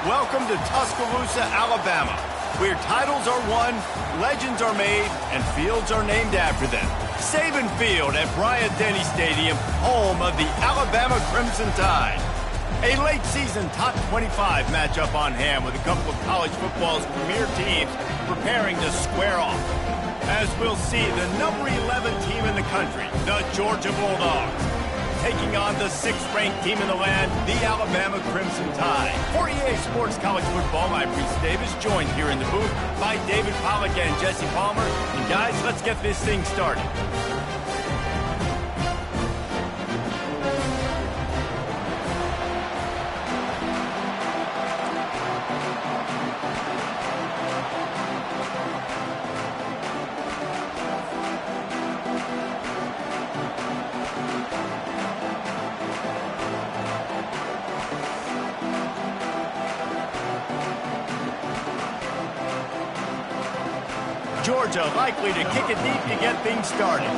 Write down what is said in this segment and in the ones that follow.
Welcome to Tuscaloosa, Alabama, where titles are won, legends are made, and fields are named after them. Saban Field at Bryant-Denny Stadium, home of the Alabama Crimson Tide. A late-season top 25 matchup on hand with a couple of college football's premier teams preparing to square off. As we'll see, the number 11 team in the country, the Georgia Bulldogs, taking on the 6th-ranked team in the land, the Alabama Crimson Tide. For EA Sports College Football, I'm Reese Davis, joined here in the booth by David Pollack and Jesse Palmer. And guys, let's get this thing started. Georgia likely to kick it deep to get things started.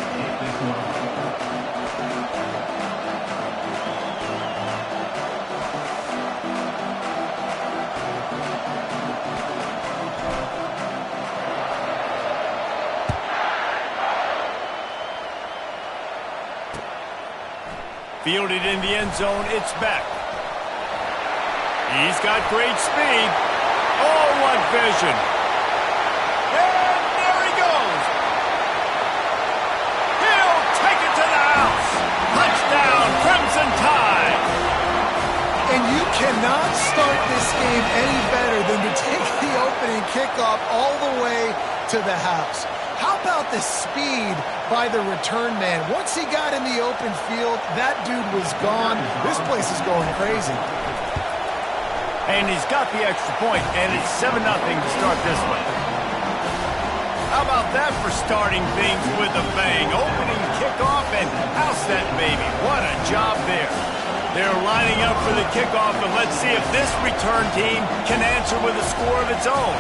Fielded in the end zone, it's Beck. He's got great speed. Oh, what vision. Touchdown, Crimson Tide! And you cannot start this game any better than to take the opening kickoff all the way to the house. How about the speed by the return man? Once he got in the open field, that dude was gone. This place is going crazy. And he's got the extra point, and it's 7-0 to start this one. How about that for starting things with a bang? Opening kickoff and house that baby. What a job there. They're lining up for the kickoff, and let's see if this return team can answer with a score of its own.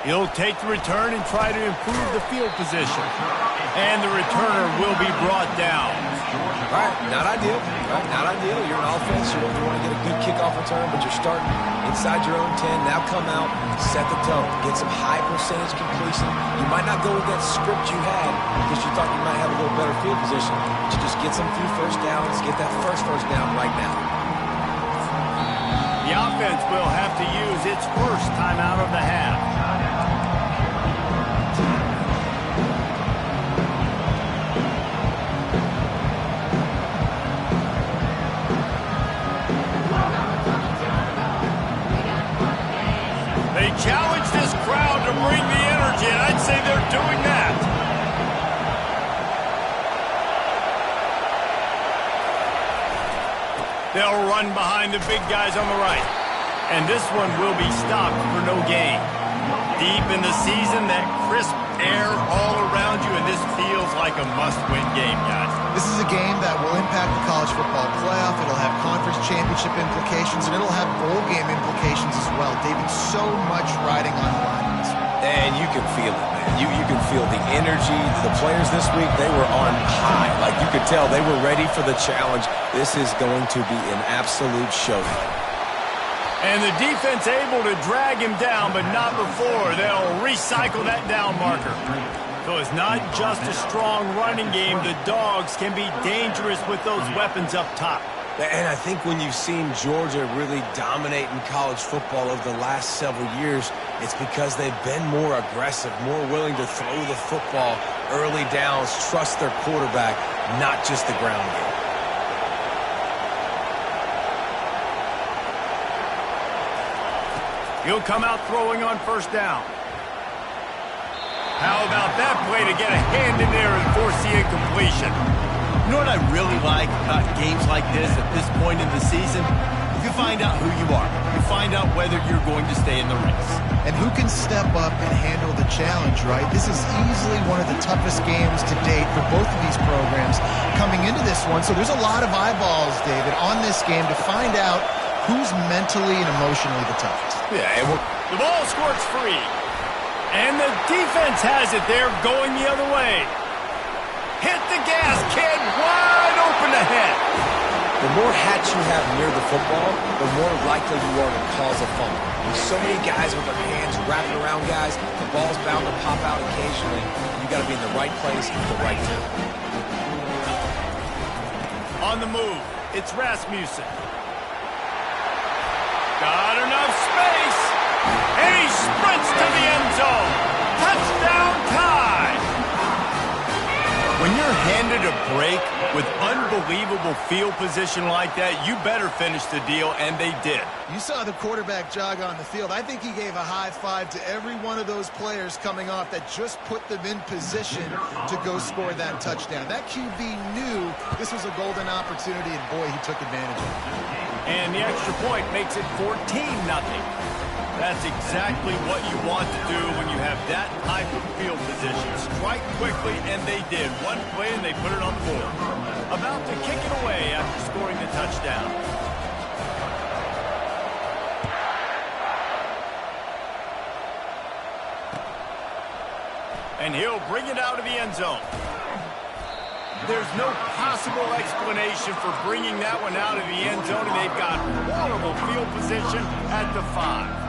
He'll take the return and try to improve the field position. And the returner will be brought down. All right, not ideal. Not ideal. You're an offense. You want to get a good kickoff return, but you're starting inside your own 10. Now come out, set the tone, get some high percentage completion. You might not go with that script you had because you thought you might have a little better field position, but you just get some few first downs, get that first down right now. The offense will have to use its first timeout of the half. They challenge this crowd to bring the energy, and I'd say they're doing that. They'll run behind the big guys on the right. And this one will be stopped for no gain. Deep in the season, that crisp air all around you, and this feels like a must-win game, guys. This is a game that will impact the college football playoff. It'll have conference championship implications, and it'll have bowl game implications as well. David, so much riding on the line in this one. And you can feel it, man. You can feel the energy. The players this week, they were on high. Like you could tell, they were ready for the challenge. This is going to be an absolute showdown. And the defense able to drag him down, but not before. They'll recycle that down marker. So it's not just a strong running game. The Dogs can be dangerous with those weapons up top. And I think when you've seen Georgia really dominate in college football over the last several years, it's because they've been more aggressive, more willing to throw the football early downs, trust their quarterback, not just the ground game. He'll come out throwing on first down. How about that play to get a hand in there and force the incompletion? You know what I really like about games like this at this point in the season? You find out who you are. You find out whether you're going to stay in the race. And who can step up and handle the challenge, right? This is easily one of the toughest games to date for both of these programs coming into this one. So there's a lot of eyeballs, David, on this game to find out who's mentally and emotionally the toughest. Yeah, and the ball squirts free. And the defense has it there going the other way. Hit the gas, kid. Wide open ahead. The more hats you have near the football, the more likely you are to cause a fumble. There's so many guys with their hands wrapping around guys, the ball's bound to pop out occasionally. You got to be in the right place at the right time. On the move, it's Rasmussen. Got enough space, and he sprints to the end zone. Touchdown tie. When you're handed a break with unbelievable field position like that, you better finish the deal, and they did. You saw the quarterback jog on the field. I think he gave a high five to every one of those players coming off that just put them in position to go score that touchdown. That QB knew this was a golden opportunity, and boy, he took advantage of it. And the extra point makes it 14-0. That's exactly what you want to do when you have that type of field position. Strike quickly, and they did. One play, and they put it on the board. About to kick it away after scoring the touchdown. And he'll bring it out of the end zone. There's no possible explanation for bringing that one out of the end zone, and they've got horrible field position at the 5.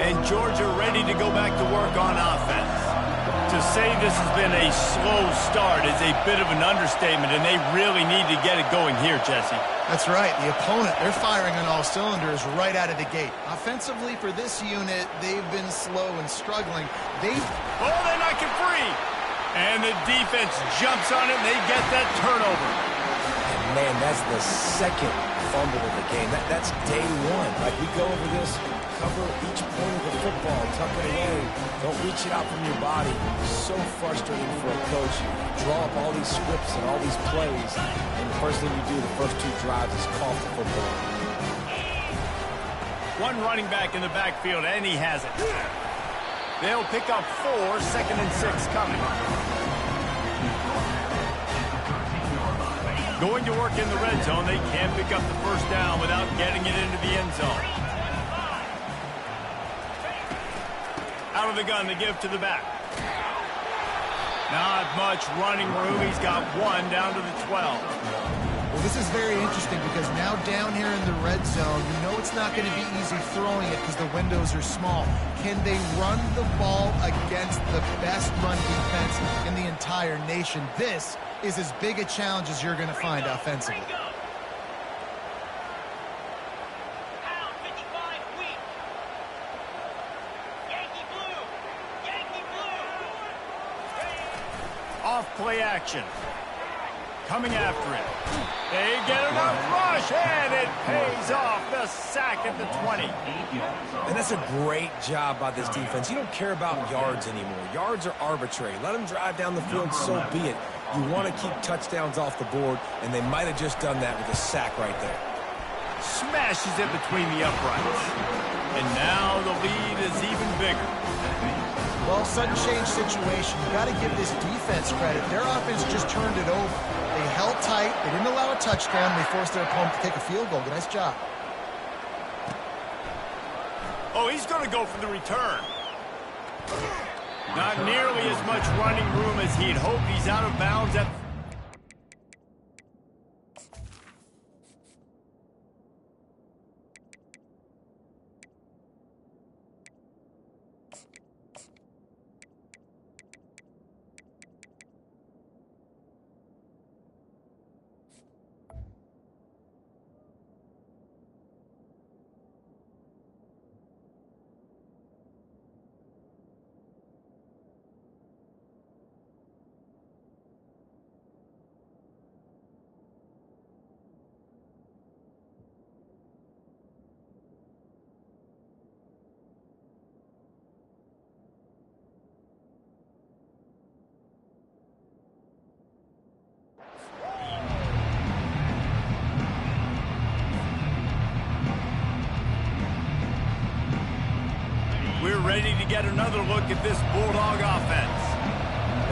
And Georgia ready to go back to work on offense. To say this has been a slow start is a bit of an understatement, and they really need to get it going here, Jesse. That's right. The opponent, they're firing on all cylinders right out of the gate. Offensively, for this unit, they've been slow and struggling. They knock it free. And the defense jumps on it, and they get that turnover. And man, that's the second fumble of the game. That's day one. Like, we go over this, cover each point of the football, tuck it away. Don't reach it out from your body. So frustrating for a coach. You draw up all these scripts and all these plays, and the first thing you do the first 2 drives is cough the football. One running back in the backfield, and he has it. They'll pick up 4, 2nd and 6 coming. Going to work in the red zone, they can't pick up the first down without getting it into the end zone. Out of the gun, they give to the back. Not much running room. He's got 1 down to the 12. Well, this is very interesting because now down here in the red zone, you know it's not going to be easy throwing it because the windows are small. Can they run the ball against the best run defense in the entire nation? This is as big a challenge as you're going to find offensively. Off play action. Coming after it. They get enough rush, and it pays off. The sack at the 20. And that's a great job by this defense. You don't care about yards anymore. Yards are arbitrary. Let them drive down the field, so be it. You want to keep touchdowns off the board, and they might have just done that with a sack right there. Smashes it between the uprights. And now the lead is even bigger. Well, sudden change situation. You got to give this defense credit. Their offense just turned it over. They held tight. They didn't allow a touchdown. They forced their opponent to take a field goal. Nice job. Oh, he's going to go for the return. Not nearly as much running room as he'd hoped. He's out of bounds at... We're ready to get another look at this Bulldog offense.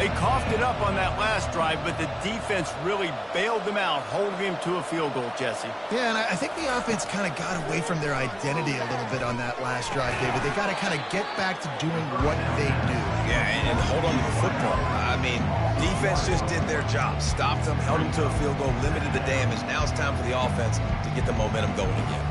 They coughed it up on that last drive, but the defense really bailed them out, holding him to a field goal, Jesse. Yeah, and I think the offense kind of got away from their identity a little bit on that last drive, David. They got to kind of get back to doing what they do. Yeah, and hold on to the football. I mean, defense just did their job. Stopped them, held them to a field goal, limited the damage. Now it's time for the offense to get the momentum going again.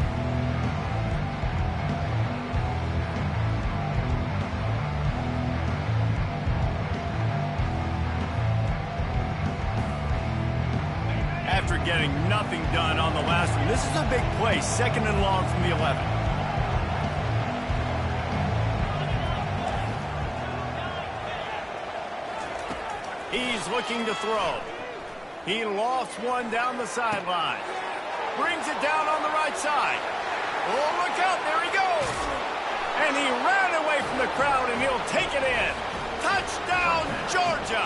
After getting nothing done on the last one, this is a big play, 2nd and long from the 11. He's looking to throw. He lofts one down the sideline. Brings it down on the right side. Oh, look out, there he goes. And he ran away from the crowd, and he'll take it in. Touchdown, Georgia.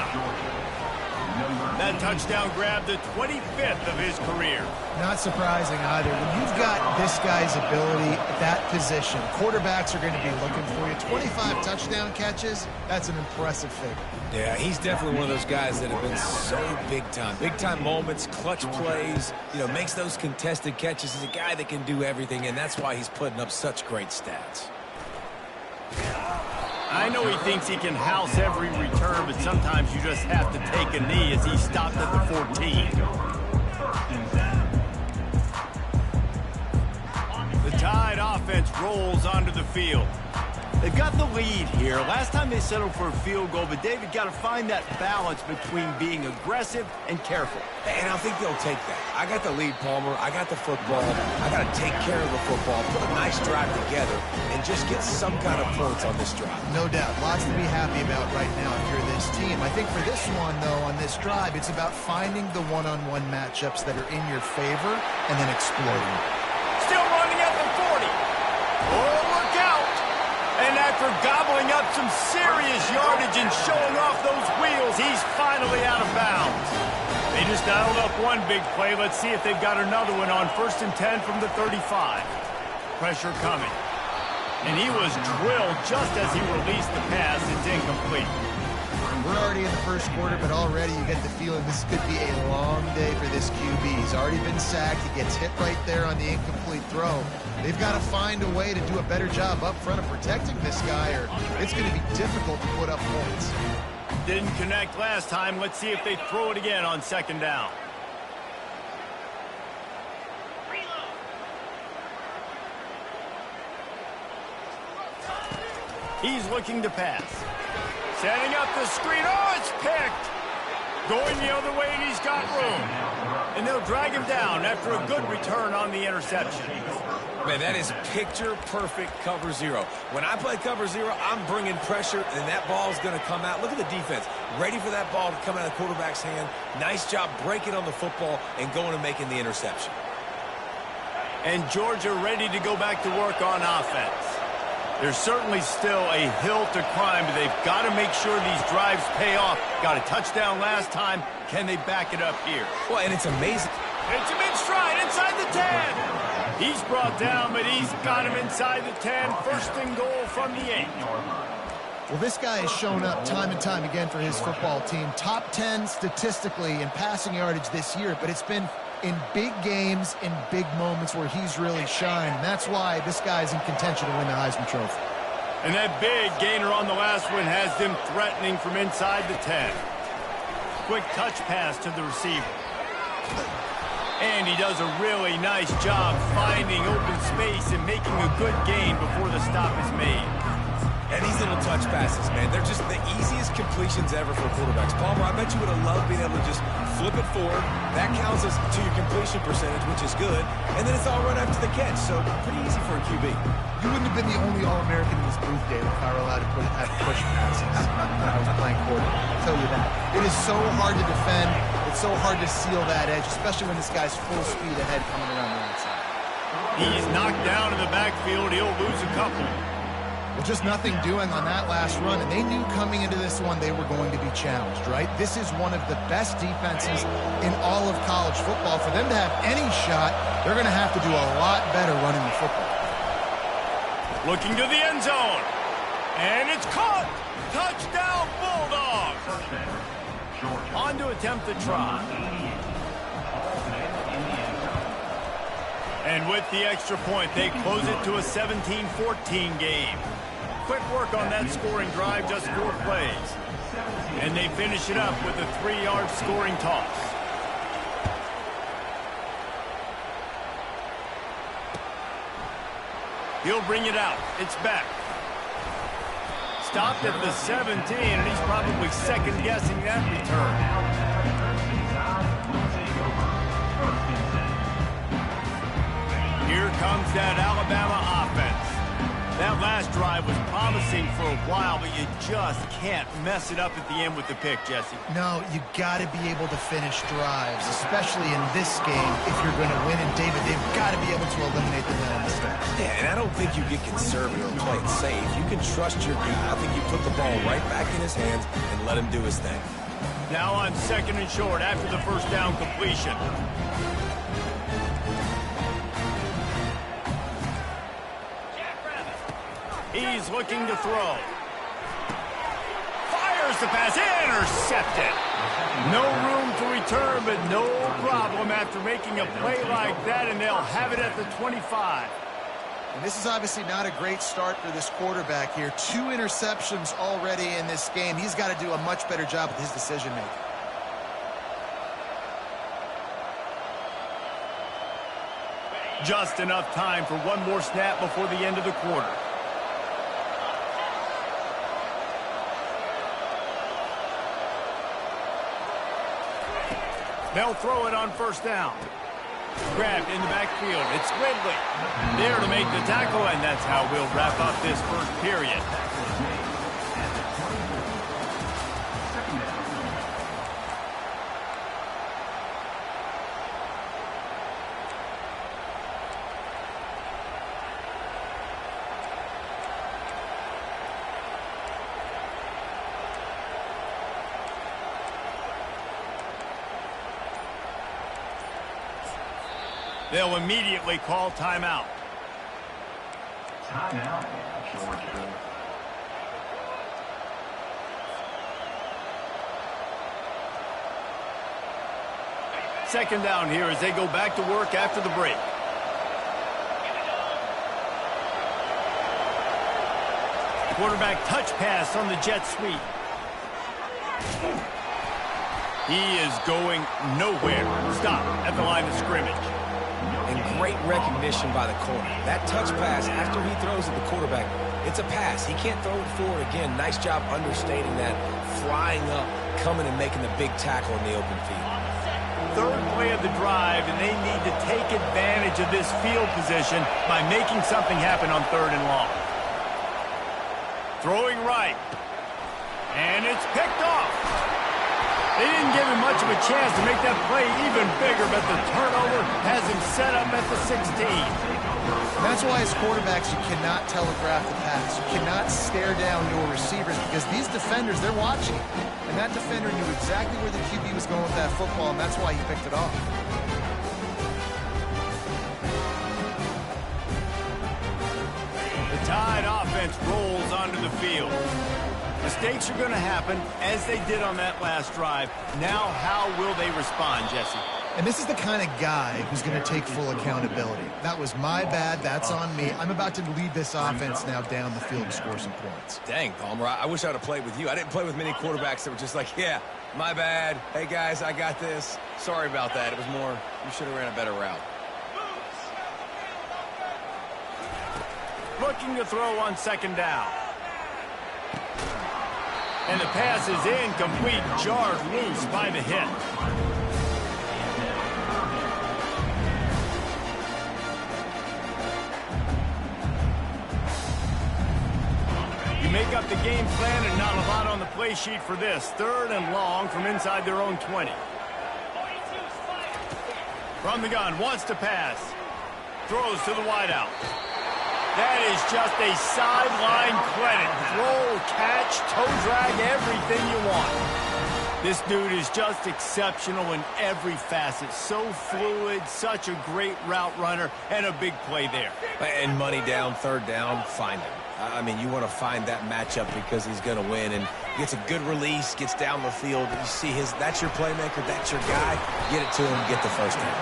That touchdown grabbed the 25th of his career. Not surprising either. When you've got this guy's ability at that position, quarterbacks are going to be looking for you. 25 touchdown catches, that's an impressive figure. Yeah, he's definitely one of those guys that have been so big time. Big time moments, clutch plays, makes those contested catches. He's a guy that can do everything, and that's why he's putting up such great stats. I know he thinks he can house every return, but sometimes you just have to take a knee as he stopped at the 14. The Tide offense rolls onto the field. They've got the lead here. Last time they settled for a field goal, but David got to find that balance between being aggressive and careful. And I think they'll take that. I got the lead, Palmer. I got the football. I got to take care of the football, put a nice drive together, and just get some kind of points on this drive. No doubt. Lots to be happy about right now if you're this team. I think for this one, though, on this drive, it's about finding the one-on-one matchups that are in your favor and then exploiting. Still running at the 40. Oh, look out. And after gobbling up some serious yardage and showing off those wheels, he's finally out of bounds. They just dialed up one big play. Let's see if they've got another one on 1st and 10 from the 35. Pressure coming. And he was drilled just as he released the pass. It's incomplete. We're already in the first quarter, but already you get the feeling this could be a long day for this QB. He's already been sacked. He gets hit right there on the incomplete throw. They've got to find a way to do a better job up front of protecting this guy, or it's going to be difficult to put up points. Didn't connect last time. Let's see if they throw it again on 2nd down. He's looking to pass. Setting up the screen. Oh, it's picked. Going the other way, and he's got room. And they'll drag him down after a good return on the interception. Man, that is picture-perfect cover zero. When I play cover zero, I'm bringing pressure, and that ball's going to come out. Look at the defense. Ready for that ball to come out of the quarterback's hand. Nice job breaking on the football and going and making the interception. And Georgia ready to go back to work on offense. There's certainly still a hill to climb, but they've got to make sure these drives pay off. Got a touchdown last time. Can they back it up here? Well, and it's amazing. It's him in stride inside the 10. He's brought down, but he's got him inside the 10. 1st and goal from the 8. Well, this guy has shown up time and time again for his football team. Top 10 statistically in passing yardage this year, but it's been in big games, in big moments where he's really shined. And that's why this guy's in contention to win the Heisman Trophy. And that big gainer on the last one has them threatening from inside the 10. Quick touch pass to the receiver. And he does a really nice job finding open space and making a good gain before the stop is made. And these little touch passes, man, they're just the easiest completions ever for quarterbacks. Palmer, I bet you would have loved being able to just flip it forward. That counts as to your completion percentage, which is good. And then it's all run after the catch, so pretty easy for a QB. You wouldn't have been the only All-American in this booth, David, if I were allowed to have push passes when I was playing quarterback. I'll tell you that. It is so hard to defend. It's so hard to seal that edge, especially when this guy's full speed ahead coming around the outside. He's knocked down in the backfield. He'll lose a couple. Well, just nothing doing on that last run, and they knew coming into this one they were going to be challenged, right? This is one of the best defenses in all of college football. For them to have any shot, they're going to have to do a lot better running the football. Looking to the end zone. And it's caught. Touchdown, Bulldogs. on to attempt the try. And with the extra point, they close it to a 17-14 game. Quick work on that scoring drive, just 4 plays. And they finish it up with a 3-yard scoring toss. He'll bring it out. It's back. Stopped at the 17, and he's probably second-guessing that return. Here comes that Alabama offense. That last drive was promising for a while, but you just can't mess it up at the end with the pick, Jesse. No, you got to be able to finish drives, especially in this game if you're going to win. And, David, they've got to be able to eliminate the mental mistakes. Yeah, and I don't think you get conservative or play it safe. You can trust your guy. I think you put the ball right back in his hands and let him do his thing. Now on 2nd and short after the first down completion. He's looking to throw. Fires the pass, intercepted. No room to return, but no problem after making a play like that, and they'll have it at the 25. And this is obviously not a great start for this quarterback here. 2 interceptions already in this game. He's got to do a much better job with his decision-making. Just enough time for one more snap before the end of the quarter. They'll throw it on first down. Grabbed in the backfield. It's Ridley. There to make the tackle, and that's how we'll wrap up this first period. They'll immediately call timeout. Timeout, Georgia. Second down here as they go back to work after the break. Quarterback touch pass on the jet sweep. He is going nowhere. Stop at the line of scrimmage. And great recognition by the corner. That touch pass after he throws at the quarterback, it's a pass. He can't throw it forward again. Nice job understating that, flying up, coming and making the big tackle in the open field. Third play of the drive, and they need to take advantage of this field position by making something happen on 3rd and long. Throwing right. And it's picked off. They didn't give him much of a chance to make that play even bigger, but the turnover has him set up at the 16. That's why as quarterbacks, you cannot telegraph the pass. You cannot stare down your receivers because these defenders, they're watching. And that defender knew exactly where the QB was going with that football, and that's why he picked it off. The Tide offense rolls onto the field. Mistakes are going to happen, as they did on that last drive. Now, how will they respond, Jesse? And this is the kind of guy who's going to take full accountability. That was my bad. That's on me. I'm about to lead this offense now down the field and score some points. Dang, Palmer, I wish I would have played with you. I didn't play with many quarterbacks that were just like, yeah, my bad. Hey, guys, I got this. Sorry about that. It was more, you should have ran a better route. Looking to throw on 2nd down. And the pass is incomplete, jarred loose by the hit. You make up the game plan and not a lot on the play sheet for this. 3rd and long from inside their own 20. From the gun, wants to pass. Throws to the wideout. That is just a sideline credit. Throw, catch, toe drag, everything you want. This dude is just exceptional in every facet. So fluid, such a great route runner, and a big play there. And money down, 3rd down, find him. I mean, you want to find that matchup because he's going to win, and gets a good release, gets down the field. You see that's your playmaker, that's your guy. Get it to him, get the first down.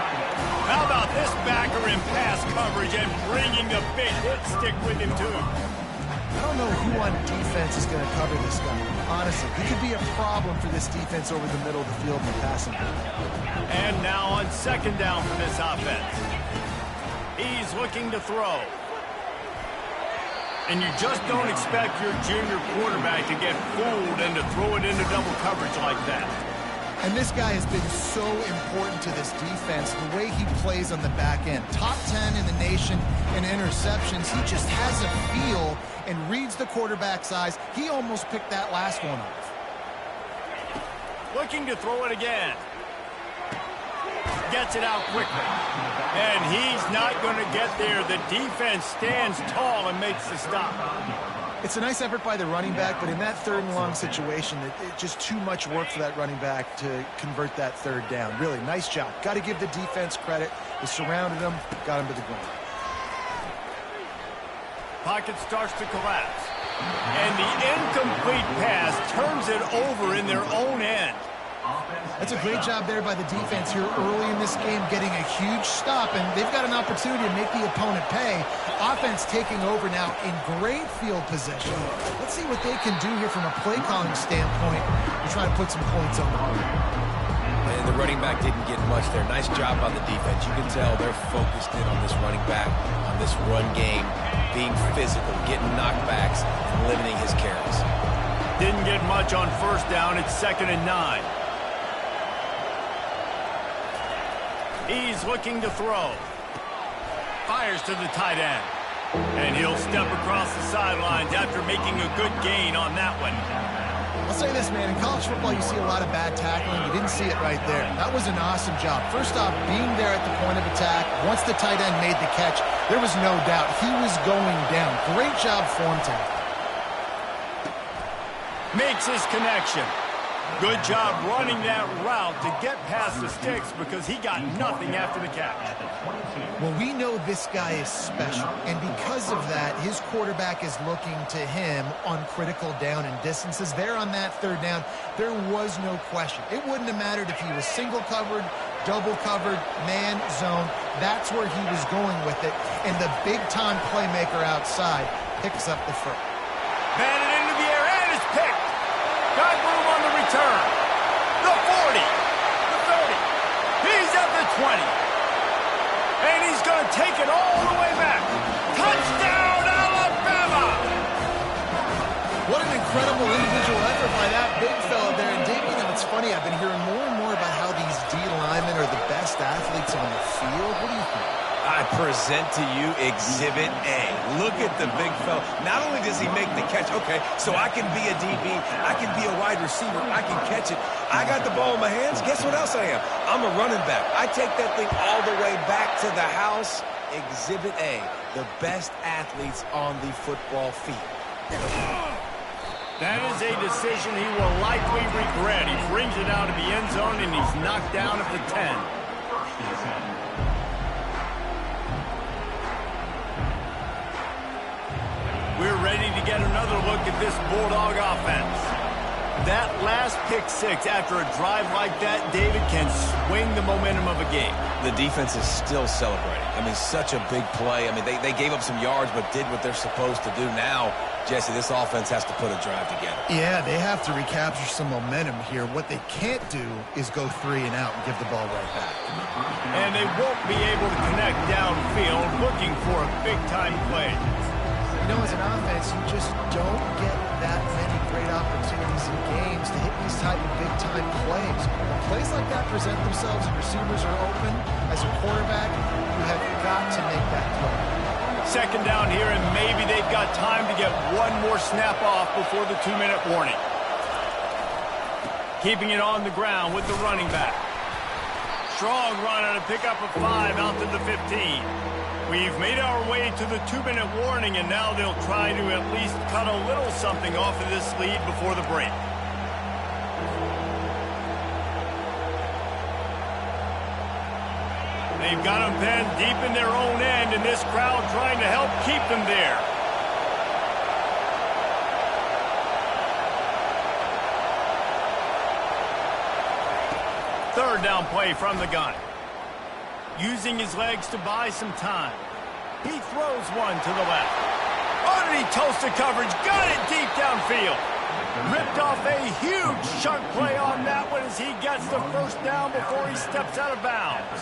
How about this backer in pass coverage and bringing the big hit stick with him, too? I don't know who on defense is going to cover this guy. Honestly, he could be a problem for this defense over the middle of the field in the passing game. And now on second down for this offense. He's looking to throw. And you just don't expect your junior quarterback to get fooled and to throw it into double coverage like that. And this guy has been so important to this defense, the way he plays on the back end. Top 10 in the nation in interceptions. He just has a feel and reads the quarterback's eyes. He almost picked that last one off. Looking to throw it again. Gets it out quickly. And he's not going to get there. The defense stands tall and makes the stop. It's a nice effort by the running back, but in that third and long situation, it's just too much work for that running back to convert that third down. Really, nice job. Got to give the defense credit. They surrounded him, got him to the ground. Pocket starts to collapse. And the incomplete pass turns it over in their own end. That's a great job there by the defense here early in this game, getting a huge stop, and they've got an opportunity to make the opponent pay. Offense taking over now in great field position. Let's see what they can do here from a play calling standpoint to try to put some points on the board. And the running back didn't get much there. Nice job on the defense. You can tell they're focused in on this running back, on this run game, being physical, getting knockbacks, and limiting his carries. Didn't get much on first down. It's 2nd and 9. He's looking to throw. Fires to the tight end. And he'll step across the sidelines after making a good gain on that one. I'll say this, man. In college football, you see a lot of bad tackling. You didn't see it right there. That was an awesome job. First off, being there at the point of attack. Once the tight end made the catch, there was no doubt he was going down. Great job form tackle. Makes his connection. Good job running that route to get past the sticks because he got nothing after the catch. Well, we know this guy is special, and because of that, his quarterback is looking to him on critical down and distances. There on that third down, there was no question. It wouldn't have mattered if he was single covered, double covered, man, zone. That's where he was going with it, and the big-time playmaker outside picks up the first. Batted into the air, and it's picked. Got room on the return. The 40. The 30. He's at the 20. And he's going to take it all the way back. Touchdown, Alabama! What an incredible individual effort by that big fella there. And Dave, you know, it's funny. I've been hearing more and more about how these D linemen are the best athletes on the field. What do you think? I present to you Exhibit A. Look at the big fella. Not only does he make the catch, okay, so I can be a DB, I can be a wide receiver, I can catch it. I got the ball in my hands. Guess what else I am? I'm a running back. I take that thing all the way back to the house. Exhibit A, the best athletes on the football field. That is a decision he will likely regret. He brings it out of the end zone, and he's knocked down at the 10. We're ready to get another look at this Bulldog offense. That last pick six after a drive like that, David, can swing the momentum of a game. The defense is still celebrating. I mean, such a big play. I mean, they gave up some yards but did what they're supposed to do. Now, Jesse, this offense has to put a drive together. Yeah, they have to recapture some momentum here. What they can't do is go 3 and out and give the ball right back. And they won't be able to connect downfield looking for a big-time play. You know, as an offense, you just don't get that many great opportunities in games to hit these type of big-time plays. When plays like that present themselves and receivers are open, as a quarterback, you have got to make that play. Second down here, and maybe they've got time to get one more snap off before the 2-minute warning. Keeping it on the ground with the running back. Strong run on a pickup of 5 out to the 15. We've made our way to the 2-minute warning, and now they'll try to at least cut a little something off of this lead before the break. They've got them pinned deep in their own end, and this crowd trying to help keep them there. third down play from the gun. Using his legs to buy some time. He throws one to the left. Underneath toasted coverage, got it deep downfield. Ripped off a huge chunk play on that one as he gets the first down before he steps out of bounds.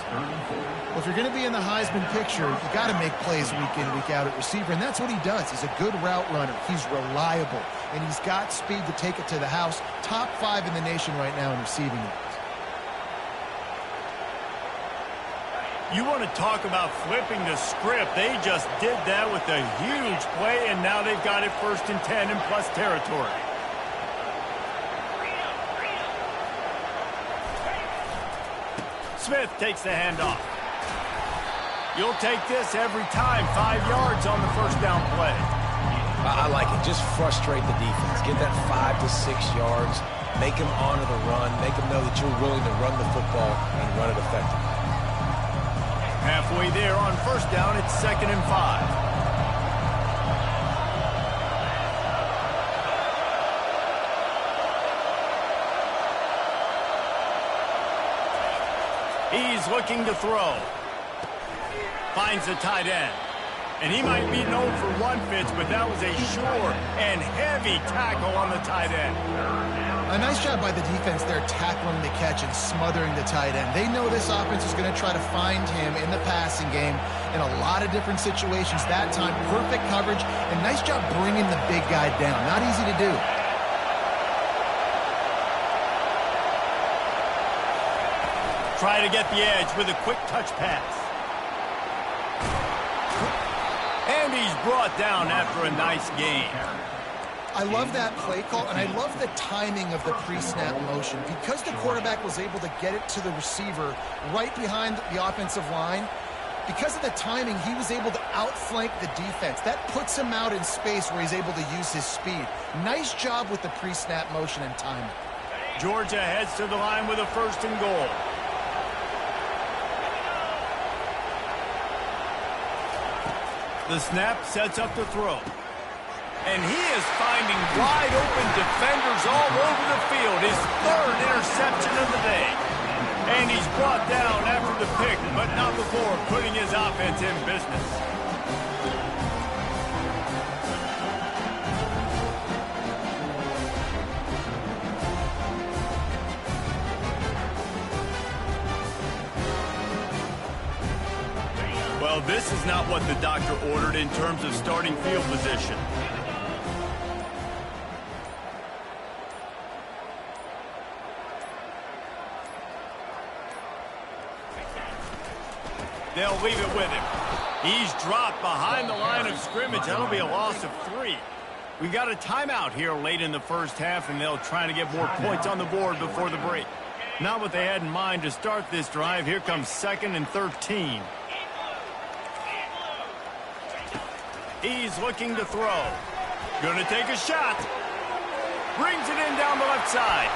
Well, if you're going to be in the Heisman picture, you got to make plays week in, week out at receiver, and that's what he does. He's a good route runner. He's reliable, and he's got speed to take it to the house. Top 5 in the nation right now in receiving yards. You want to talk about flipping the script. They just did that with a huge play, and now they've got it 1st and 10 in plus territory. Smith takes the handoff. You'll take this every time. 5 yards on the first down play. I like it. Just frustrate the defense. Get that 5 to 6 yards. Make them honor the run. Make them know that you're willing to run the football and run it effectively. Halfway there on first down, it's 2nd and 5. He's looking to throw. Finds the tight end. And he might be known for run fits, but that was a sure and heavy tackle on the tight end. A nice job by the defense there tackling the catch and smothering the tight end. They know this offense is going to try to find him in the passing game in a lot of different situations. That time, perfect coverage, and nice job bringing the big guy down. Not easy to do. Try to get the edge with a quick touch pass. And he's brought down after a nice gain. I love that play call, and I love the timing of the pre-snap motion. Because the quarterback was able to get it to the receiver right behind the offensive line, because of the timing, he was able to outflank the defense. That puts him out in space where he's able to use his speed. Nice job with the pre-snap motion and timing. Georgia heads to the line with a 1st and goal. The snap sets up the throw. And he is finding wide open defenders all over the field. His 3rd interception of the day. And he's brought down after the pick, but not before putting his offense in business. Well, this is not what the doctor ordered in terms of starting field position. They'll leave it with him. He's dropped behind the line of scrimmage. That'll be a loss of 3. We got a timeout here late in the first half, and they'll try to get more points on the board before the break. Not what they had in mind to start this drive. Here comes 2nd and 13. He's looking to throw. Gonna take a shot. Brings it in down the left side.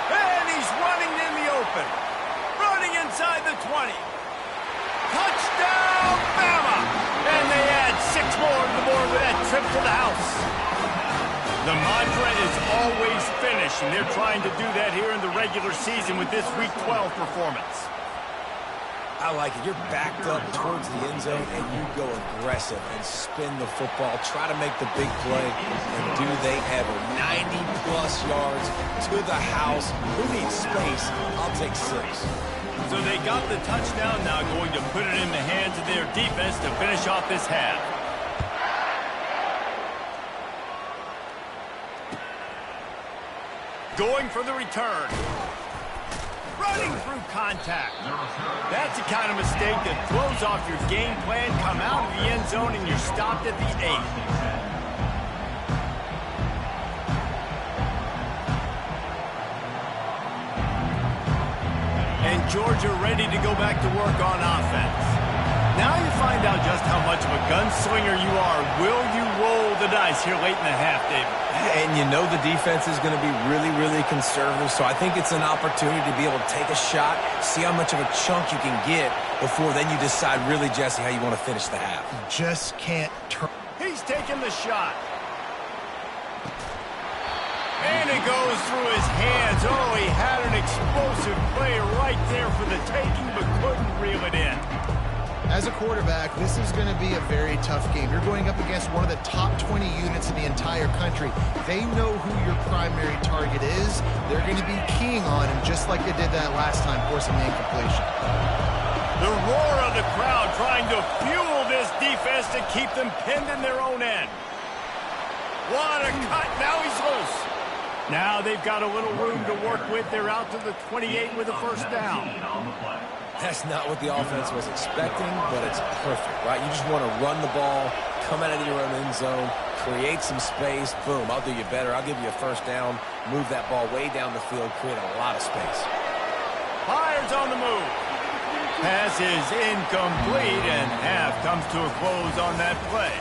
And he's running in the open. Running inside the 20. Touchdown, Bama! And they add 6 more to the board with that trip to the house. The mantra is always finish, and they're trying to do that here in the regular season with this Week 12 performance. I like it. You're backed up towards the end zone, and you go aggressive and spin the football. Try to make the big play, and do they ever. 90-plus yards to the house. Who needs space? I'll take 6. So they got the touchdown, now going to put it in the hands of their defense to finish off this half. Going for the return. Running through contact. That's the kind of mistake that throws off your game plan. Come out of the end zone and you're stopped at the 8. And Georgia ready to go back to work on offense. Now you find out just how much of a gunslinger you are. Will you roll the dice here late in the half, David? And you know the defense is going to be really, really conservative, so I think it's an opportunity to be able to take a shot, see how much of a chunk you can get before then you decide really, Jesse, how you want to finish the half. Just can't turn. He's taking the shot. And it goes through his hands. Oh, he had an explosive play right there for the taking, but couldn't reel it in. As a quarterback, this is going to be a very tough game. You're going up against one of the top 20 units in the entire country. They know who your primary target is. They're going to be keying on him just like they did that last time, forcing the incompletion. The roar of the crowd trying to fuel this defense to keep them pinned in their own end. What a cut. Now he's loose. Now they've got a little room to work with. They're out to the 28 with a first down. That's not what the offense was expecting, but it's perfect, right? You just want to run the ball, come out of your own end zone, create some space. Boom, I'll do you better. I'll give you a first down, move that ball way down the field, create a lot of space. Byers on the move. Pass is incomplete, and half comes to a close on that play.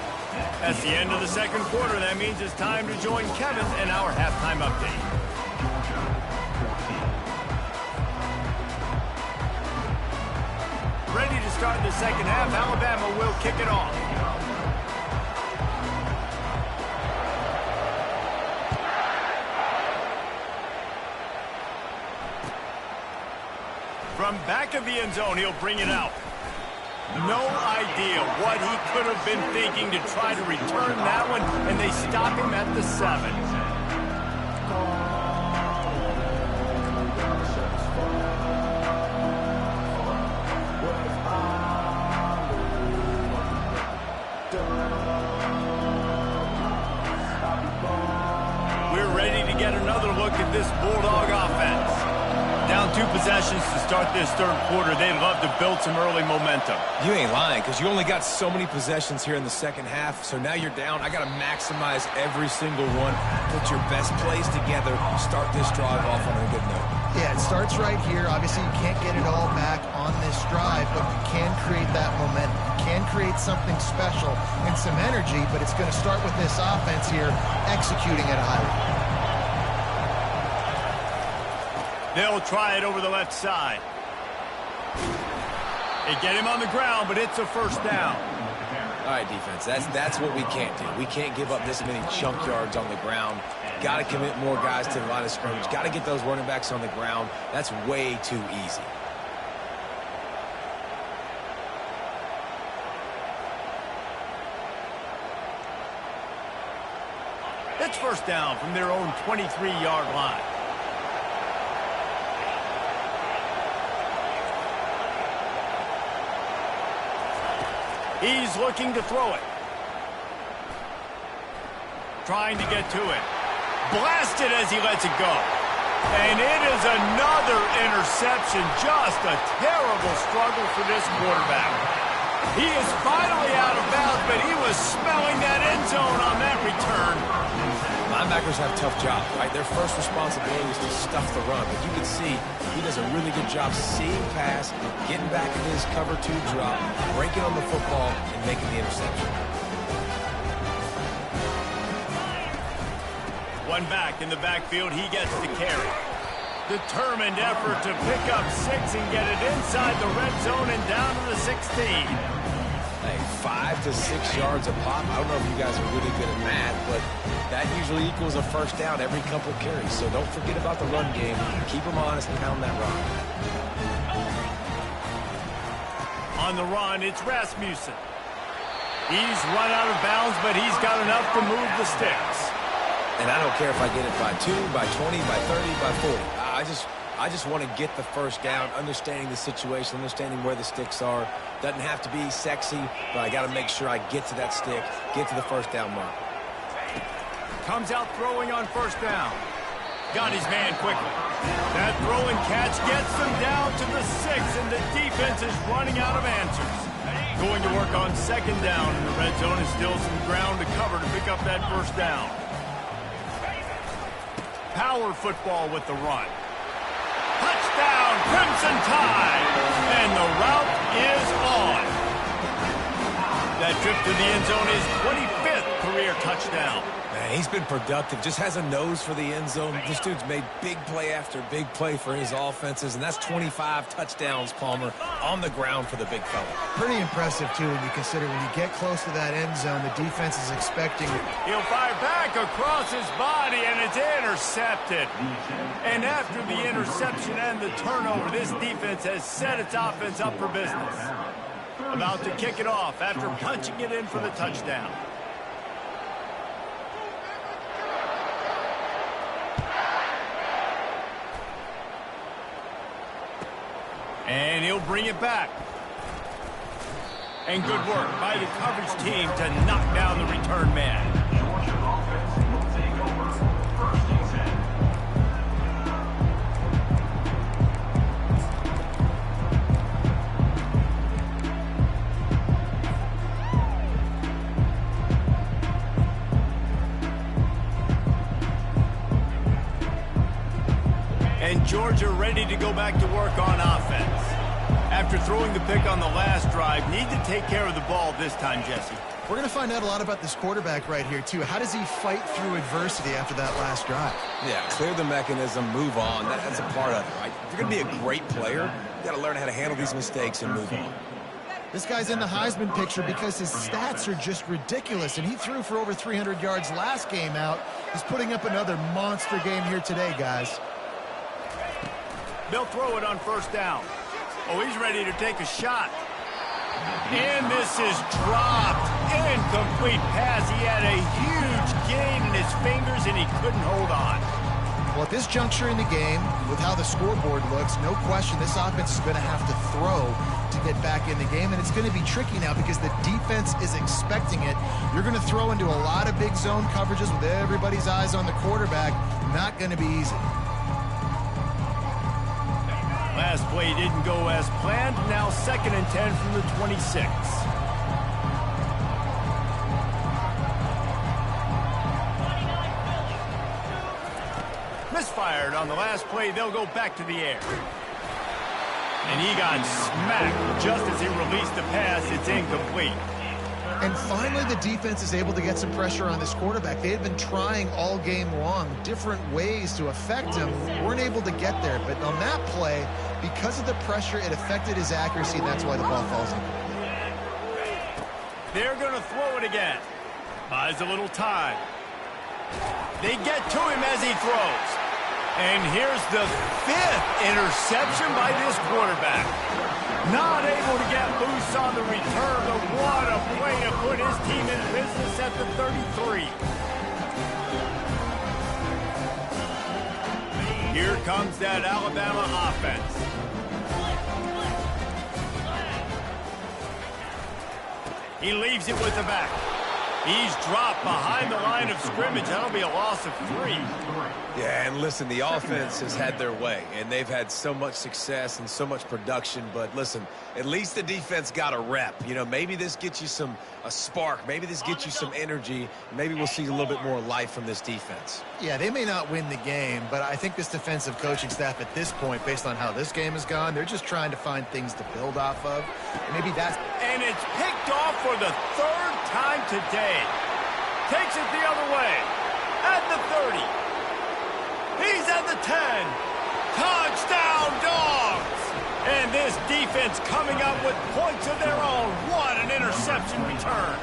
That's the end of the second quarter. That means it's time to join Kevin in our halftime update. Ready to start the second half. Alabama will kick it off. From back of the end zone, he'll bring it out. No idea what he could have been thinking to try to return that one, and they stop him at the 7. We're ready to get another look at this Bulldog offense. Down 2 possessions to start this third quarter. They'd love to build some early momentum. You ain't lying, because you only got so many possessions here in the second half, so now you're down. I got to maximize every single one, put your best plays together, start this drive off on a good note. Yeah, it starts right here. Obviously, you can't get it all back on this drive, but you can create that momentum. You can create something special and some energy, but it's going to start with this offense here executing at a high level. They'll try it over the left side. They get him on the ground, but it's a first down. All right, defense, that's what we can't do. We can't give up this many chunk yards on the ground. Got to commit more guys to the line of scrimmage. Got to get those running backs on the ground. That's way too easy. It's first down from their own 23-yard line. He's looking to throw it. Trying to get to it. Blasted as he lets it go. And it is another interception. Just a terrible struggle for this quarterback. He is finally out of bounds, but he was smelling that end zone on that return. Linebackers have tough jobs, right? Their first responsibility is to stuff the run. But you can see he does a really good job seeing pass, getting back into his cover 2 drop, breaking on the football, and making the interception. One back in the backfield, he gets the carry. Determined effort to pick up 6 and get it inside the red zone and down to the 16. Hey, 5 to 6 yards a pop. I don't know if you guys are really good at math, but that usually equals a first down every couple carries. So don't forget about the run game. Keep them honest and pound that rock. On the run, it's Rasmussen. He's run out of bounds, but he's got enough to move the sticks. And I don't care if I get it by 2, by 20, by 30, by 40. I just want to get the first down, understanding the situation, understanding where the sticks are. Doesn't have to be sexy, but I got to make sure I get to that stick, get to the first down mark. Comes out throwing on first down. Got his man quickly. That throw and catch gets them down to the 6, and the defense is running out of answers. Going to work on second down in the red zone, is still some ground to cover to pick up that first down. Power football with the run. Touchdown, Crimson Tide! And the route is on. That trip to the end zone is 25th career touchdown. Man, he's been productive. Just has a nose for the end zone. This dude's made big play after big play for his offenses, and that's 25 touchdowns, Palmer, on the ground for the big fella. Pretty impressive, too, when you consider when you get close to that end zone, the defense is expecting. He'll fire back across his body, and it's intercepted. And after the interception and the turnover, this defense has set its offense up for business. About to kick it off after punching it in for the touchdown. And he'll bring it back. And good work by the coverage team to knock down the return man. And Georgia ready to go back to work on offense. After throwing the pick on the last drive, need to take care of the ball this time, Jesse. We're going to find out a lot about this quarterback right here, too. How does he fight through adversity after that last drive? Yeah, clear the mechanism, move on. That's a part of it, right? If you're going to be a great player, you got to learn how to handle these mistakes and move on. This guy's in the Heisman picture because his stats are just ridiculous, and he threw for over 300 yards last game out. He's putting up another monster game here today, guys. They'll throw it on first down. Oh, he's ready to take a shot. And this is dropped. Incomplete pass. He had a huge gain in his fingers, and he couldn't hold on. Well, at this juncture in the game, with how the scoreboard looks, no question this offense is going to have to throw to get back in the game, and it's going to be tricky now because the defense is expecting it. You're going to throw into a lot of big zone coverages with everybody's eyes on the quarterback. Not going to be easy. Last play didn't go as planned. Now 2nd and 10 from the 26. Misfired on the last play. They'll go back to the air. And he got smacked just as he released the pass. It's incomplete. And finally, the defense is able to get some pressure on this quarterback. They had been trying all game long different ways to affect him. Weren't able to get there. But on that play, because of the pressure, it affected his accuracy, and that's why the ball falls in. They're going to throw it again. Buys a little time. They get to him as he throws. And here's the 5th interception by this quarterback. Not able to get loose on the return, but what a way to put his team in business at the 33. Here comes that Alabama offense. He leaves it with the back. He's dropped behind the line of scrimmage. That'll be a loss of 3. Yeah, and listen, the offense has had their way, and they've had so much success and so much production. But listen, at least the defense got a rep. You know, maybe this gets you a spark. Maybe this gets you some energy. Maybe we'll see a little bit more life from this defense. Yeah, they may not win the game, but I think this defensive coaching staff at this point, based on how this game has gone, they're just trying to find things to build off of. And maybe that's... And it's picked off for the 3rd time today. Takes it the other way. At the 30. He's at the 10. Touchdown, Dogs! And this defense coming up with points of their own. What an interception return.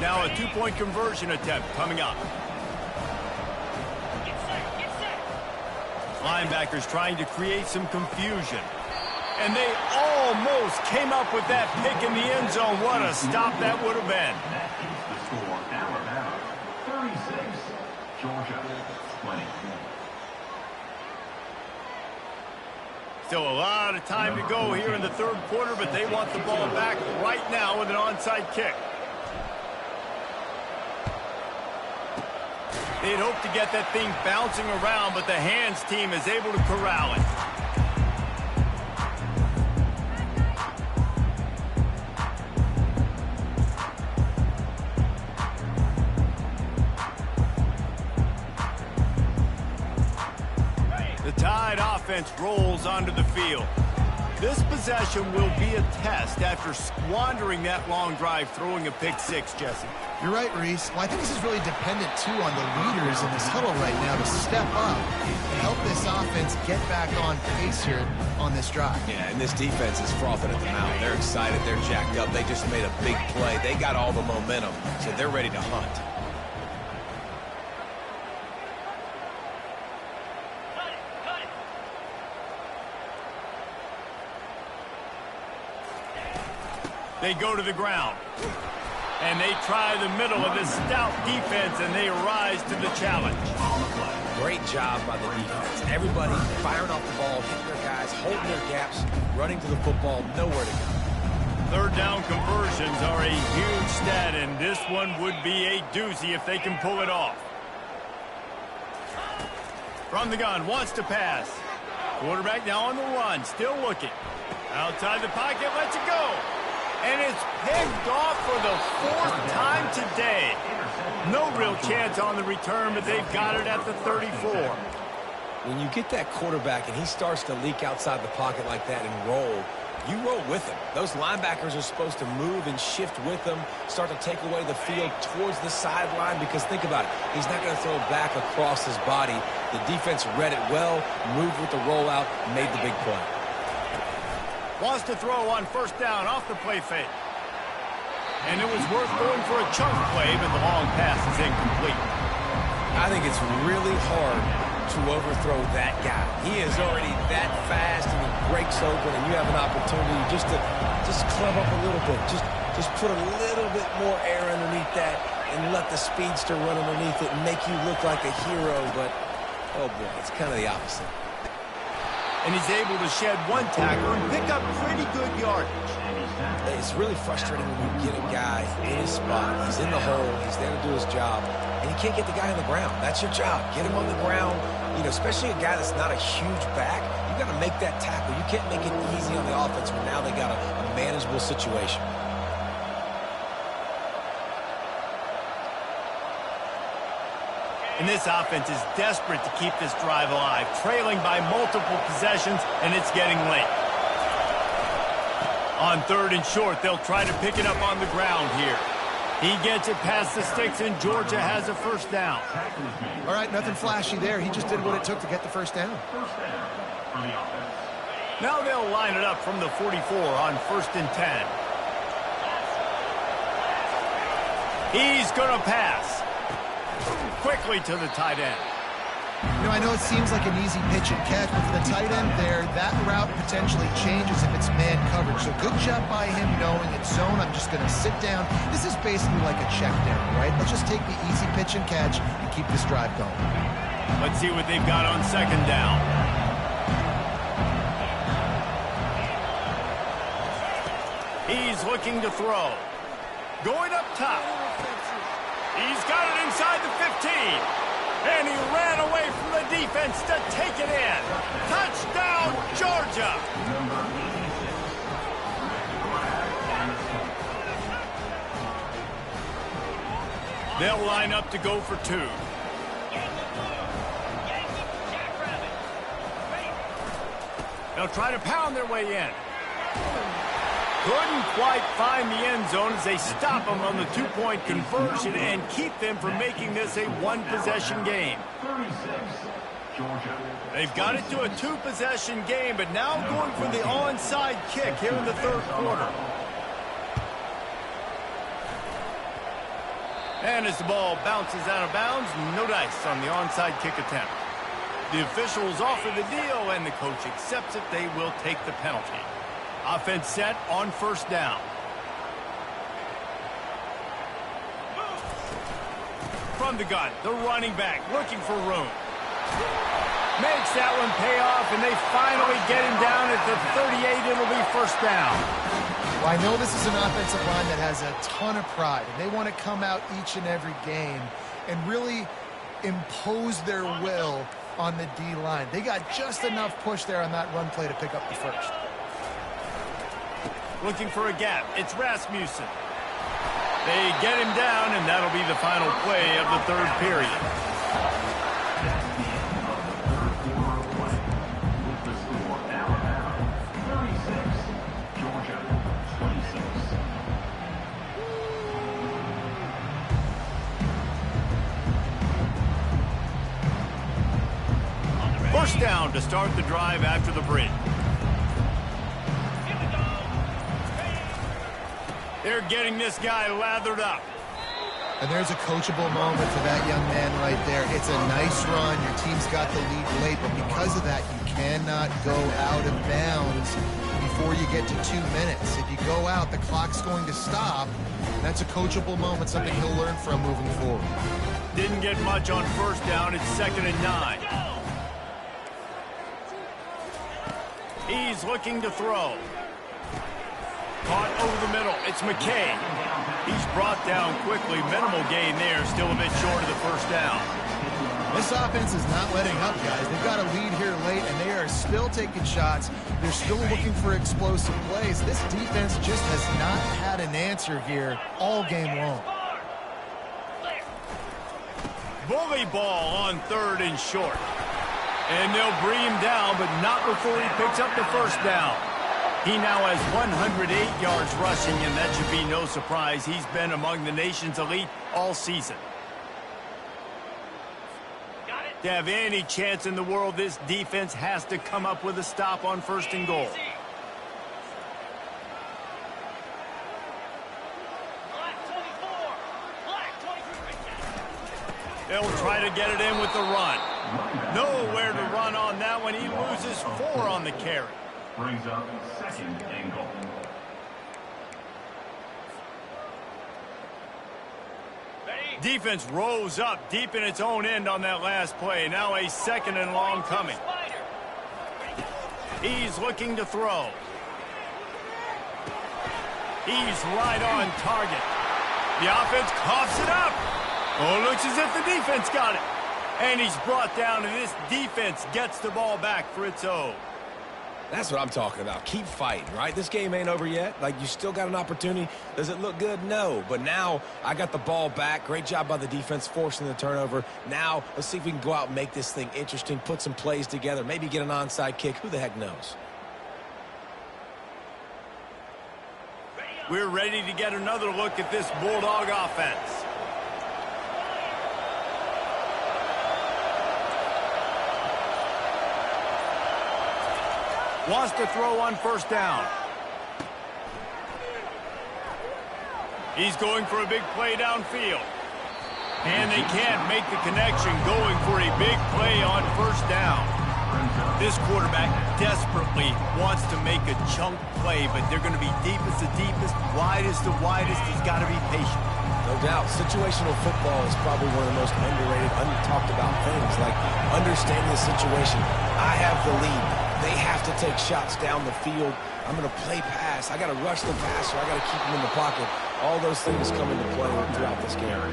Now a 2-point conversion attempt coming up. Linebackers trying to create some confusion. And they almost came up with that pick in the end zone. What a stop that would have been. The score, Alabama 36, Georgia 20. Still a lot of time to go here in the 3rd quarter, but they want the ball back right now with an onside kick. They'd hope to get that thing bouncing around, but the hands team is able to corral it. The Tide offense rolls onto the field. This possession will be a test after squandering that long drive, throwing a pick six, Jesse. You're right, Reese. Well, I think this is really dependent, too, on the leaders in this huddle right now to step up and help this offense get back on pace here on this drive. Yeah, and this defense is frothing at the mouth. They're excited. They're jacked up. They just made a big play. They got all the momentum, so they're ready to hunt. They go to the ground. And they try the middle of this stout defense, and they rise to the challenge. Great job by the defense. Everybody firing off the ball, hitting their guys, holding their gaps, running to the football, nowhere to go. Third down conversions are a huge stat, and this one would be a doozy if they can pull it off. From the gun, wants to pass. Quarterback now on the run, still looking. Outside the pocket, lets it go. And it's picked off for the fourth time today. No real chance on the return, but they've got it at the 34. When you get that quarterback and he starts to leak outside the pocket like that and roll, you roll with him. Those linebackers are supposed to move and shift with him, start to take away the field towards the sideline, because think about it. He's not going to throw it back across his body. The defense read it well, moved with the rollout, made the big play. Wants to throw on first down off the play fake. And it was worth going for a chunk play, but the long pass is incomplete. I think it's really hard to overthrow that guy. He is already that fast, and he breaks open, and you have an opportunity just to club up a little bit. Just put a little bit more air underneath that and let the speedster run underneath it and make you look like a hero. But, oh boy, it's kind of the opposite. And he's able to shed one tackle and pick up pretty good yardage. It's really frustrating when you get a guy in his spot. He's in the hole. He's there to do his job. And you can't get the guy on the ground. That's your job. Get him on the ground. You know, especially a guy that's not a huge back. You got to make that tackle. You can't make it easy on the offense when now they got a manageable situation. And this offense is desperate to keep this drive alive, trailing by multiple possessions, and it's getting late. On third and short, they'll try to pick it up on the ground here. He gets it past the sticks, and Georgia has a first down. All right, nothing flashy there. He just did what it took to get the first down. Now they'll line it up from the 44 on 1st and 10. He's going to pass. Quickly to the tight end. You know, I know it seems like an easy pitch and catch, but for the tight end there, that route potentially changes if it's man coverage. So good job by him knowing it's zone. I'm just going to sit down. This is basically like a check down, right? Let's just take the easy pitch and catch and keep this drive going. Let's see what they've got on second down. He's looking to throw. Going up top. He's got it inside the 15. And he ran away from the defense to take it in. Touchdown, Georgia. They'll line up to go for two. They'll try to pound their way in. Couldn't quite find the end zone as they stop them on the two-point conversion and keep them from making this a one-possession game. They've got it to a two-possession game, but now going for the onside kick here in the third quarter. And as the ball bounces out of bounds, no dice on the onside kick attempt. The officials offer the deal, and the coach accepts it. They will take the penalty. Offense set on first down. From the gun, the running back looking for room. Makes that one pay off, and they finally get him down at the 38. It'll be first down. Well, I know this is an offensive line that has a ton of pride, and they want to come out each and every game and really impose their will on the D-line. They got just enough push there on that run play to pick up the first. Looking for a gap. It's Rasmussen. They get him down, and that'll be the final play of the third period. First down to start the drive after the bridge. They're getting this guy lathered up. And there's a coachable moment for that young man right there. It's a nice run. Your team's got the lead late, but because of that, you cannot go out of bounds before you get to 2 minutes. If you go out, the clock's going to stop. That's a coachable moment, something he'll learn from moving forward. Didn't get much on first down. It's 2nd and 9. He's looking to throw. Caught over the middle. It's McKay. He's brought down quickly. Minimal gain there. Still a bit short of the first down. This offense is not letting up, guys. They've got a lead here late, and they are still taking shots. They're still looking for explosive plays. This defense just has not had an answer here all game long. Bully ball on 3rd and short. And they'll bring him down, but not before he picks up the first down. He now has 108 yards rushing, and that should be no surprise. He's been among the nation's elite all season. To have any chance in the world, this defense has to come up with a stop on 1st and goal. They'll try to get it in with the run. Nowhere to run on that one. He loses 4 on the carry. Brings up 2nd and goal. Defense rose up deep in its own end on that last play. Now a 2nd and long coming. He's looking to throw. He's right on target. The offense coughs it up. Oh, looks as if the defense got it. And he's brought down, and this defense gets the ball back for its own. That's what I'm talking about. Keep fighting, right? This game ain't over yet. Like, you still got an opportunity. Does it look good? No. But now I got the ball back. Great job by the defense forcing the turnover. Now let's see if we can go out and make this thing interesting, put some plays together, maybe get an onside kick. Who the heck knows? We're ready to get another look at this Bulldog offense. Wants to throw on first down. He's going for a big play downfield. And they can't make the connection, going for a big play on first down. This quarterback desperately wants to make a chunk play, but they're going to be deepest to deepest, widest to widest. He's got to be patient. No doubt. Situational football is probably one of the most underrated, talked about things, like understanding the situation. I have the lead. They have to take shots down the field. I'm going to play pass. I got to rush the passer. I got to keep him in the pocket. All those things come into play throughout this game.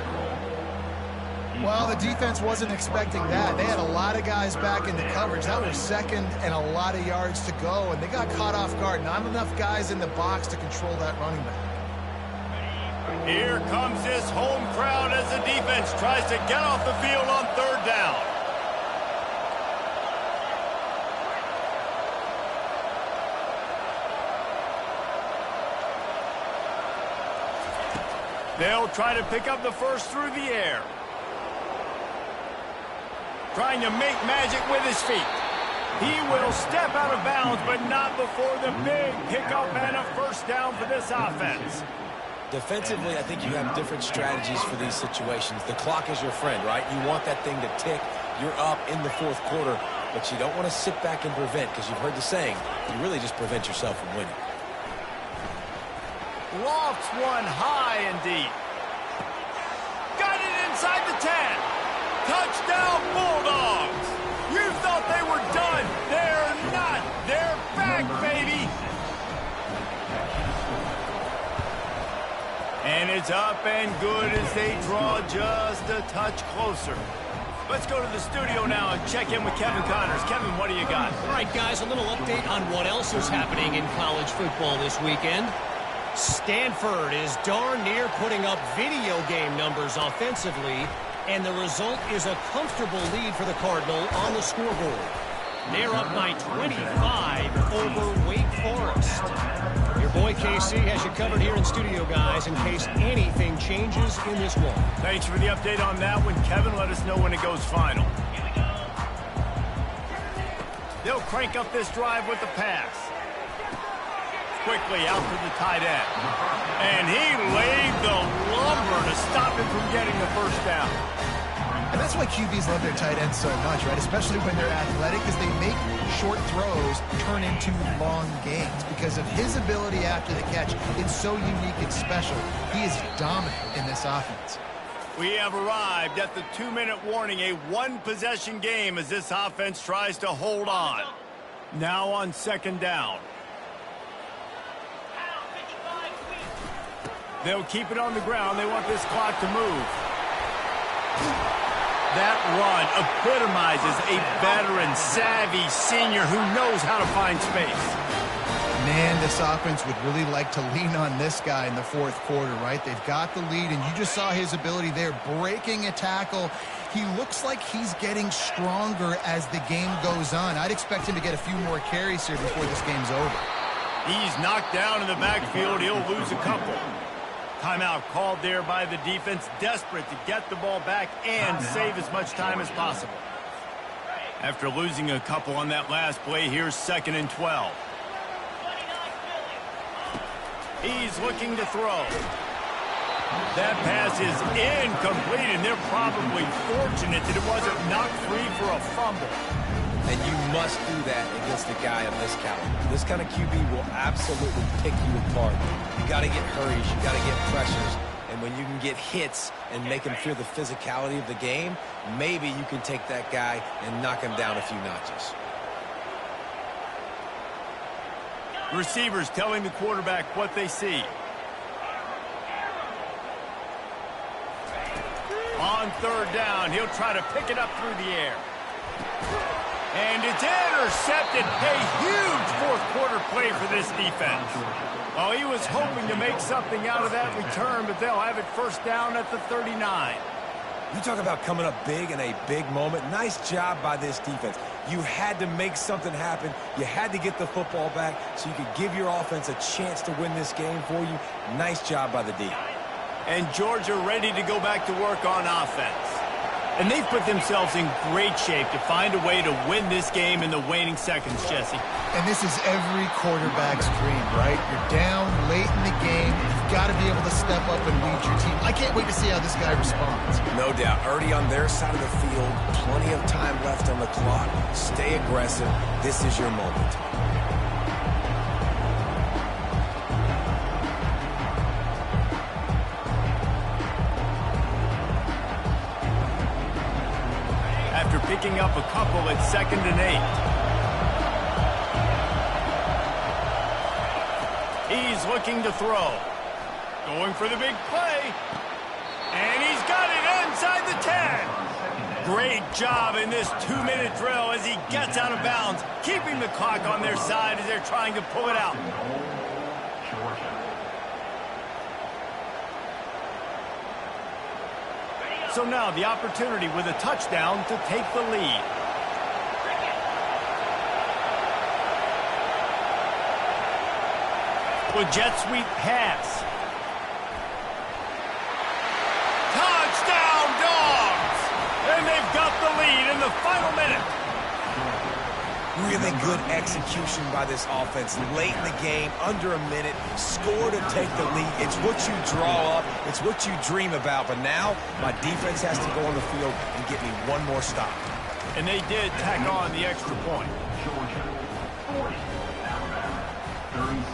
Well, the defense wasn't expecting that. They had a lot of guys back in the coverage. That was 2nd and a lot of yards to go, and they got caught off guard. Not enough guys in the box to control that running back. Here comes this home crowd as the defense tries to get off the field on 3rd down. They'll try to pick up the first through the air. Trying to make magic with his feet. He will step out of bounds, but not before the big pickup and a first down for this offense. Defensively, I think you have different strategies for these situations. The clock is your friend, right? You want that thing to tick. You're up in the 4th quarter, but you don't want to sit back and prevent, because you've heard the saying, you really just prevent yourself from winning. Lofts one high and deep. Got it inside the 10. Touchdown, Bulldogs. You thought they were done. They're not. They're back, baby. And it's up and good as they draw just a touch closer. Let's go to the studio now and check in with Kevin Connors. Kevin, what do you got? All right, guys, a little update on what else is happening in college football this weekend. Stanford is darn near putting up video game numbers offensively, and the result is a comfortable lead for the Cardinal on the scoreboard. They're up by 25 over Wake Forest. Your boy KC has you covered here in studio, guys, in case anything changes in this one. Thanks for the update on that one, Kevin. Let us know when it goes final. They'll crank up this drive with the pass. Quickly out to the tight end. And he laid the lumber to stop him from getting the first down. And that's why QBs love their tight ends so much, right? Especially when they're athletic, because they make short throws turn into long gains. Because of his ability after the catch, it's so unique and special. He is dominant in this offense. We have arrived at the 2-minute warning, a one-possession game as this offense tries to hold on. Now on second down. They'll keep it on the ground. They want this clock to move. That run epitomizes a veteran, savvy senior who knows how to find space. Man, this offense would really like to lean on this guy in the fourth quarter, right? They've got the lead, and you just saw his ability there, breaking a tackle. He looks like he's getting stronger as the game goes on. I'd expect him to get a few more carries here before this game's over. He's knocked down in the backfield. He'll lose a couple. Timeout called there by the defense, desperate to get the ball back and save as much time as possible. After losing a couple on that last play, here's 2nd and 12. He's looking to throw. That pass is incomplete, and they're probably fortunate that it wasn't knocked free for a fumble. And you must do that against a guy of this caliber. This kind of QB will absolutely pick you apart. You got to get hurries. You got to get pressures. And when you can get hits and make him feel the physicality of the game, maybe you can take that guy and knock him down a few notches. Receivers telling the quarterback what they see. On third down, he'll try to pick it up through the air. And it's intercepted. A huge fourth quarter play for this defense. Oh, he was hoping to make something out of that return, but they'll have it first down at the 39. You talk about coming up big in a big moment. Nice job by this defense. You had to make something happen. You had to get the football back so you could give your offense a chance to win this game for you. Nice job by the D. And Georgia ready to go back to work on offense. And they've put themselves in great shape to find a way to win this game in the waning seconds, Jesse. And this is every quarterback's dream, right? You're down late in the game. You've got to be able to step up and lead your team. I can't wait to see how this guy responds. No doubt. Already on their side of the field. Plenty of time left on the clock. Stay aggressive. This is your moment. After picking up a couple at 2nd and 8. He's looking to throw. Going for the big play. And he's got it inside the 10. Great job in this 2-minute drill as he gets out of bounds, keeping the clock on their side as they're trying to pull it out. So now the opportunity with a touchdown to take the lead. With jet sweep pass. Touchdown, Dogs! And they've got the lead in the final minute. Really good execution by this offense. Late in the game, under a minute, score to take the lead. It's what you draw up. It's what you dream about. But now, my defense has to go on the field and get me one more stop. And they did tack on the extra point. Georgia 40, Alabama 36.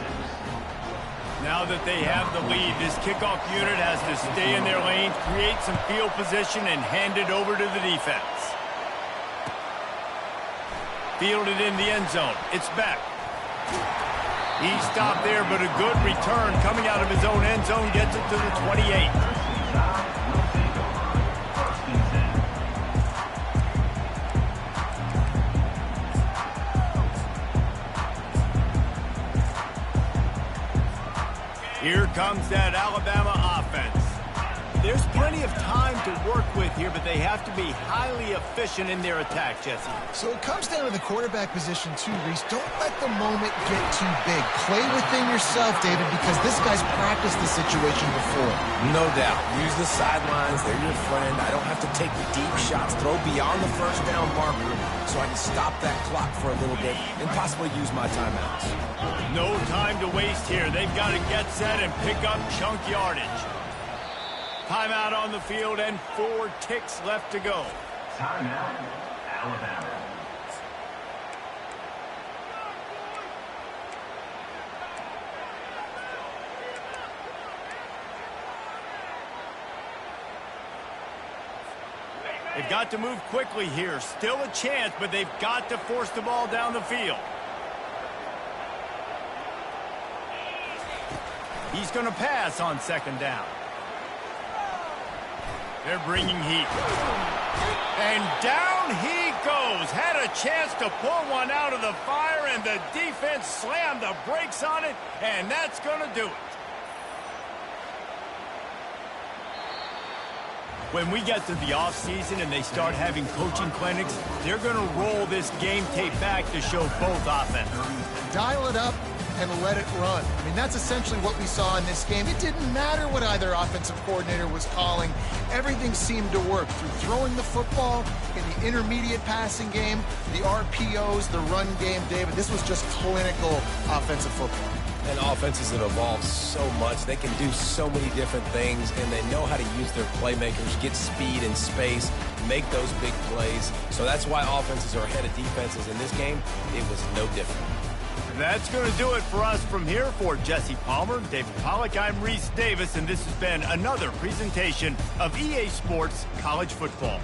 Now that they have the lead, this kickoff unit has to stay in their lanes, create some field position, and hand it over to the defense. Fielded in the end zone. It's back. He stopped there, but a good return coming out of his own end zone gets it to the 28. Here comes that Alabama offense. There's plenty of time to work with here, but they have to be highly efficient in their attack, Jesse. So it comes down to the quarterback position too, Reese. Don't let the moment get too big. Play within yourself, David, because this guy's practiced the situation before. No doubt. Use the sidelines. They're your friend. I don't have to take deep shots. Throw beyond the first down marker so I can stop that clock for a little bit and possibly use my timeouts. No time to waste here. They've got to get set and pick up chunk yardage. Timeout on the field and 4 ticks left to go. Timeout, Alabama. They've got to move quickly here. Still a chance, but they've got to force the ball down the field. He's going to pass on 2nd down. They're bringing heat. And down he goes. Had a chance to pull one out of the fire, and the defense slammed the brakes on it, and that's going to do it. When we get to the offseason and they start having coaching clinics, they're going to roll this game tape back to show both offenses. Dial it up and let it run. I mean, that's essentially what we saw in this game. It didn't matter what either offensive coordinator was calling. Everything seemed to work through throwing the football in the intermediate passing game, the RPOs, the run game. David, this was just clinical offensive football. And offenses have evolved so much. They can do so many different things, and they know how to use their playmakers, get speed and space, make those big plays. So that's why offenses are ahead of defenses. In this game, it was no different. That's going to do it for us from here. For Jesse Palmer, David Pollack, I'm Reese Davis, and this has been another presentation of EA Sports College Football.